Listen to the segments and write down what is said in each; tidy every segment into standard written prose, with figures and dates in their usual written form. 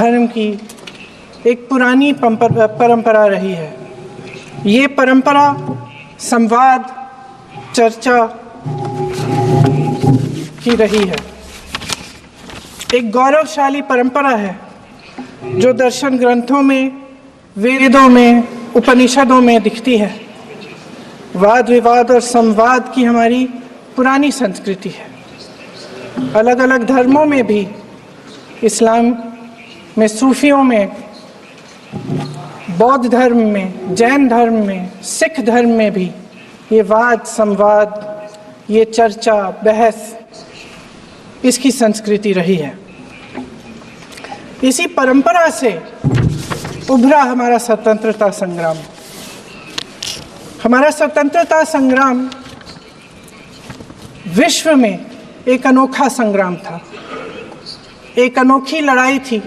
धर्म की एक पुरानी परंपरा रही है। ये परंपरा संवाद, चर्चा की रही है। एक गौरवशाली परंपरा है जो दर्शन ग्रंथों में, वेदों में, उपनिषदों में दिखती है। वाद विवाद और संवाद की हमारी पुरानी संस्कृति है। अलग अलग धर्मों में भी, इस्लाम में, सूफियों में, बौद्ध धर्म में, जैन धर्म में, सिख धर्म में भी ये वाद संवाद, ये चर्चा, बहस, इसकी संस्कृति रही है। इसी परंपरा से उभरा हमारा स्वतंत्रता संग्राम। हमारा स्वतंत्रता संग्राम विश्व में एक अनोखा संग्राम था, एक अनोखी लड़ाई थी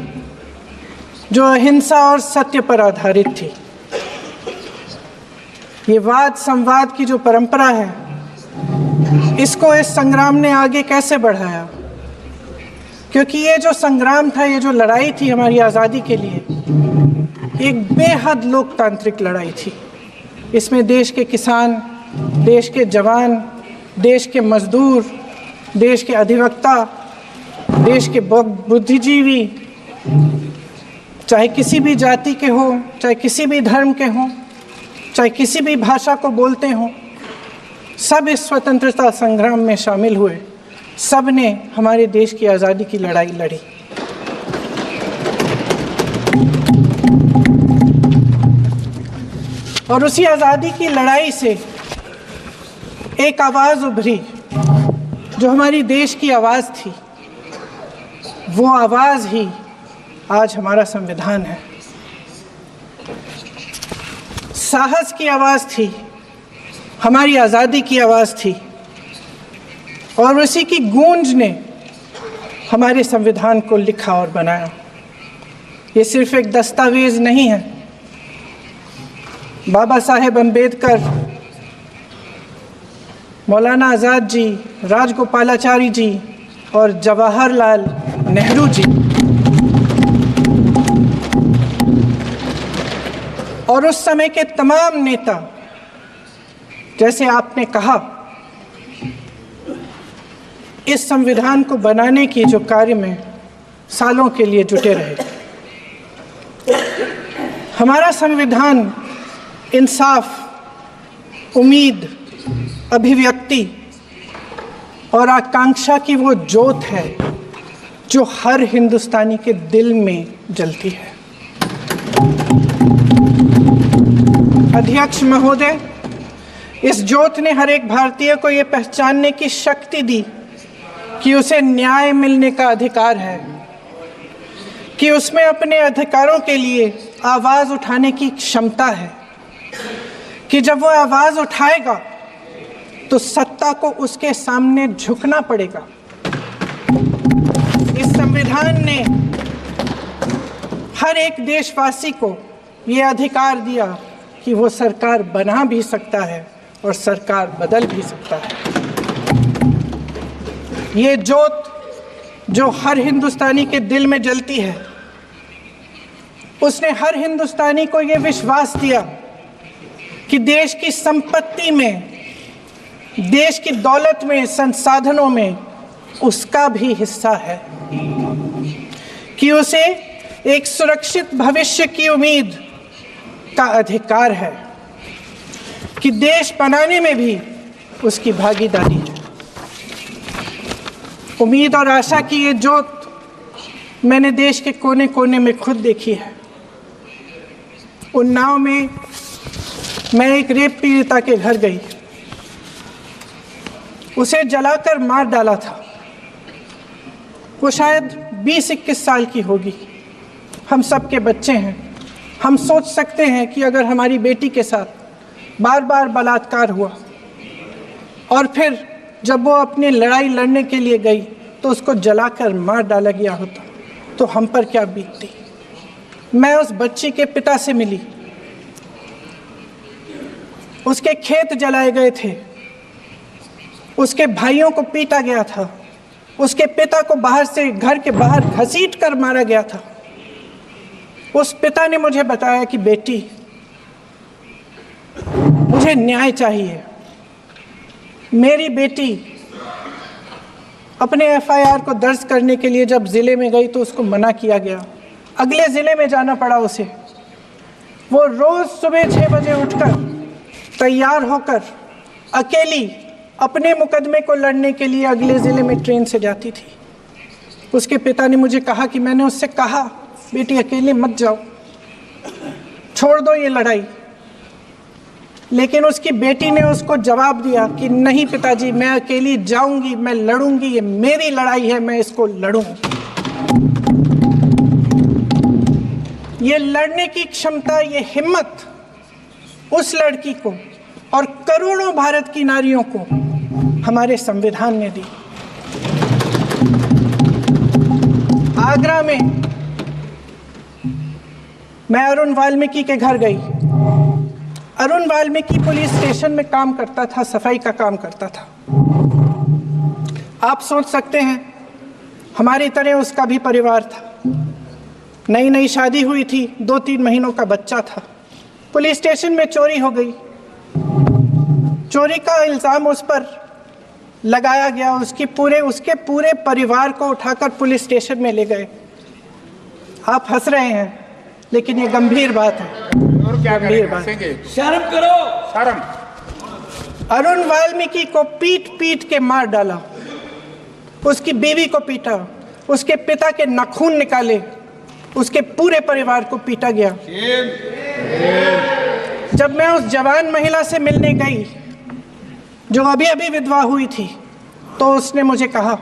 जो अहिंसा और सत्य पर आधारित थी। ये वाद संवाद की जो परंपरा है, इसको इस संग्राम ने आगे कैसे बढ़ाया? क्योंकि ये जो संग्राम था, ये जो लड़ाई थी हमारी आज़ादी के लिए, एक बेहद लोकतांत्रिक लड़ाई थी। इसमें देश के किसान, देश के जवान, देश के मजदूर, देश के अधिवक्ता, देश के बुद्धिजीवी, चाहे किसी भी जाति के हों, चाहे किसी भी धर्म के हों, चाहे किसी भी भाषा को बोलते हों, सब इस स्वतंत्रता संग्राम में शामिल हुए। सब ने हमारे देश की आज़ादी की लड़ाई लड़ी। और उसी आज़ादी की लड़ाई से एक आवाज़ उभरी जो हमारी देश की आवाज़ थी। वो आवाज़ ही आज हमारा संविधान है। साहस की आवाज़ थी, हमारी आज़ादी की आवाज़ थी, और उसी की गूंज ने हमारे संविधान को लिखा और बनाया। ये सिर्फ एक दस्तावेज नहीं है। बाबा साहेब अम्बेडकर, मौलाना आज़ाद जी, राजगोपालाचारी जी और जवाहरलाल नेहरू जी और उस समय के तमाम नेता, जैसे आपने कहा, इस संविधान को बनाने की जो कार्य में सालों के लिए जुटे रहे। हमारा संविधान इंसाफ, उम्मीद, अभिव्यक्ति और आकांक्षा की वो ज्योत है जो हर हिंदुस्तानी के दिल में जलती है। अध्यक्ष महोदय, इस ज्योत ने हर एक भारतीय को ये पहचानने की शक्ति दी कि उसे न्याय मिलने का अधिकार है, कि उसमें अपने अधिकारों के लिए आवाज़ उठाने की क्षमता है, कि जब वो आवाज़ उठाएगा तो सत्ता को उसके सामने झुकना पड़ेगा। इस संविधान ने हर एक देशवासी को ये अधिकार दिया कि वो सरकार बना भी सकता है और सरकार बदल भी सकता है। ये ज्योत जो हर हिंदुस्तानी के दिल में जलती है, उसने हर हिंदुस्तानी को ये विश्वास दिया कि देश की संपत्ति में, देश की दौलत में, संसाधनों में उसका भी हिस्सा है, कि उसे एक सुरक्षित भविष्य की उम्मीद का अधिकार है, कि देश बनाने में भी उसकी भागीदारी है। उम्मीद और आशा की ये ज्योत मैंने देश के कोने कोने में खुद देखी है। उन्नाव में मैं एक रेप पीड़िता के घर गई, उसे जलाकर मार डाला था। वो शायद 20-21 साल की होगी। हम सबके बच्चे हैं। हम सोच सकते हैं कि अगर हमारी बेटी के साथ बार बार बलात्कार हुआ और फिर जब वो अपनी लड़ाई लड़ने के लिए गई तो उसको जलाकर मार डाला गया होता तो हम पर क्या बीतती। मैं उस बच्ची के पिता से मिली। उसके खेत जलाए गए थे, उसके भाइयों को पीटा गया था, उसके पिता को बाहर से, घर के बाहर घसीट कर मारा गया था। उस पिता ने मुझे बताया कि बेटी, मुझे न्याय चाहिए। मेरी बेटी अपने एफआईआर को दर्ज करने के लिए जब ज़िले में गई तो उसको मना किया गया, अगले ज़िले में जाना पड़ा उसे। वो रोज़ सुबह 6 बजे उठकर तैयार होकर अकेली अपने मुकदमे को लड़ने के लिए अगले ज़िले में ट्रेन से जाती थी। उसके पिता ने मुझे कहा कि मैंने उससे कहा, बेटी अकेले मत जाओ, छोड़ दो ये लड़ाई। लेकिन उसकी बेटी ने उसको जवाब दिया कि नहीं पिताजी, मैं अकेली जाऊंगी, मैं लड़ूंगी, ये मेरी लड़ाई है, मैं इसको लड़ूंगी। ये लड़ने की क्षमता, ये हिम्मत उस लड़की को और करोड़ों भारत की नारियों को हमारे संविधान ने दी। आगरा में मैं अरुण वाल्मीकि के घर गई। अरुण वाल्मीकि पुलिस स्टेशन में काम करता था, सफाई का काम करता था। आप सोच सकते हैं हमारी तरह उसका भी परिवार था। नई नई शादी हुई थी, 2-3 महीनों का बच्चा था। पुलिस स्टेशन में चोरी हो गई। चोरी का इल्ज़ाम उस पर लगाया गया। उसके पूरे परिवार को उठाकर पुलिस स्टेशन में ले गए। आप हंस रहे हैं, लेकिन ये गंभीर बात है। और क्या गंभीर बात। शर्म करो, शर्म। अरुण वाल्मीकि को पीट पीट के मार डाला, उसकी बीवी को पीटा, उसके पिता के नाखून निकाले, उसके पूरे परिवार को पीटा गया। जब मैं उस जवान महिला से मिलने गई जो अभी अभी विधवा हुई थी, तो उसने मुझे कहा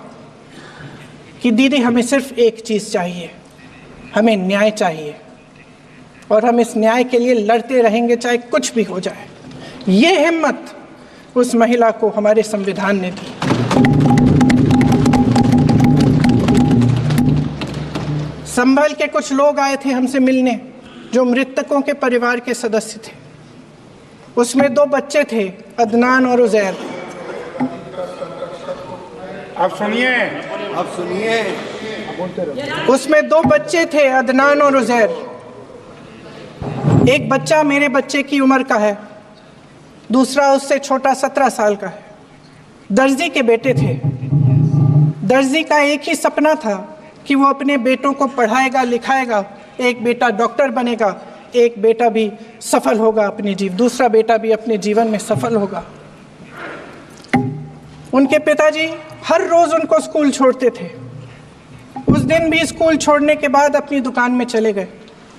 कि दीदी, हमें सिर्फ एक चीज़ चाहिए, हमें न्याय चाहिए और हम इस न्याय के लिए लड़ते रहेंगे, चाहे कुछ भी हो जाए। ये हिम्मत उस महिला को हमारे संविधान ने दी। संभल के कुछ लोग आए थे हमसे मिलने, जो मृतकों के परिवार के सदस्य थे। उसमें 2 बच्चे थे, अदनान और उजैर। अब सुनिए, उसमें 2 बच्चे थे, अदनान और उजैर। एक बच्चा मेरे बच्चे की उम्र का है, दूसरा उससे छोटा 17 साल का है। दर्जी के बेटे थे। दर्जी का एक ही सपना था कि वो अपने बेटों को पढ़ाएगा, लिखाएगा। एक बेटा डॉक्टर बनेगा, एक बेटा भी सफल होगा दूसरा बेटा भी अपने जीवन में सफल होगा। उनके पिताजी हर रोज उनको स्कूल छोड़ते थे। उस दिन भी स्कूल छोड़ने के बाद अपनी दुकान में चले गए।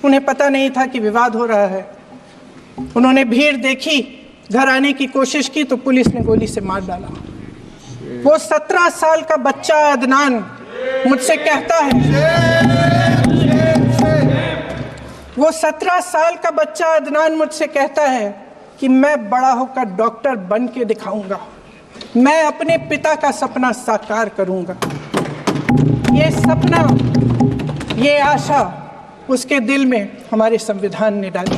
उन्हें पता नहीं था कि विवाद हो रहा है। उन्होंने भीड़ देखी, घर आने की कोशिश की तो पुलिस ने गोली से मार डाला। वो 17 साल का बच्चा अदनान मुझसे कहता है, वो 17 साल का बच्चा अदनान मुझसे कहता है कि मैं बड़ा होकर डॉक्टर बन के दिखाऊंगा, मैं अपने पिता का सपना साकार करूंगा। ये सपना, ये आशा उसके दिल में हमारे संविधान ने डाली।